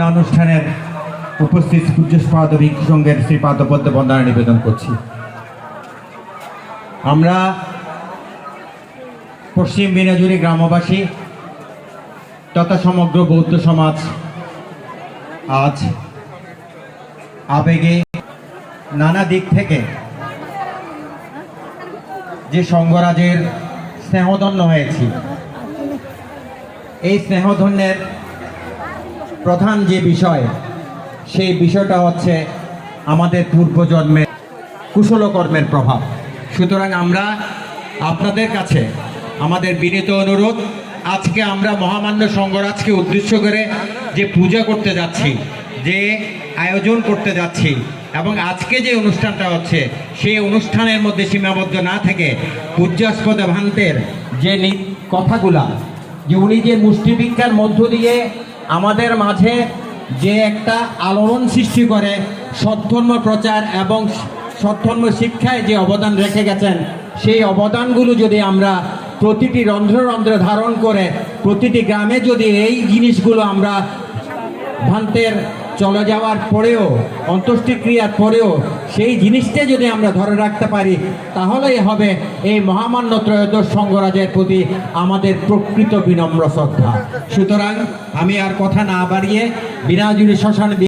অনুষ্ঠানের উপস্থিত পূজ্যপাদ ভিক্ষু সংঘের শ্রীপাদপদ্মে বন্দনা নিবেদন করছি। আমরা পশ্চিম বিনাজুরি গ্রামবাসী তথা সমগ্র বৌদ্ধ সমাজ আজ আবেগে নানা দিক থেকে যে সংঘরাজের স্নেহধন্য হয়েছি, এই স্নেহধন্যের প্রধান যে বিষয়, সেই বিষয়টা হচ্ছে আমাদের পূর্বজন্মের কুশলকর্মের প্রভাব। সুতরাং আমরা আপনাদের কাছে আমাদের বিনীত অনুরোধ, আজকে আমরা মহামান্য সংঘরাজকে উদ্দেশ্য করে যে পূজা করতে যাচ্ছি, যে আয়োজন করতে যাচ্ছি এবং আজকে যে অনুষ্ঠানটা হচ্ছে, সেই অনুষ্ঠানের মধ্যে সীমাবদ্ধ না থেকে পূজ্যাস্পদ ভান্তের যে কথাগুলা, যে উনি যে মুষ্টিভিক্ষার মধ্য দিয়ে আমাদের মাঝে যে একটা আলোড়ন সৃষ্টি করে সৎধর্ম প্রচার এবং সৎধর্ম শিক্ষায় যে অবদান রেখে গেছেন, সেই অবদানগুলো যদি আমরা প্রতিটি রন্ধ্রে রন্ধ্রে ধারণ করে প্রতিটি গ্রামে যদি এই জিনিসগুলো আমরা ভান্তের চলে যাওয়ার পরেও, অন্ত্যেষ্টিক্রিয়ার পরেও সেই জিনিসটা যদি আমরা ধরে রাখতে পারি, তাহলেই হবে এই মহামান্য ত্রয়োদশ সংঘরাজের প্রতি আমাদের প্রকৃত বিনম্র শ্রদ্ধা। সুতরাং আমি আর কথা না বাড়িয়ে বিনাজুরি শ্মশান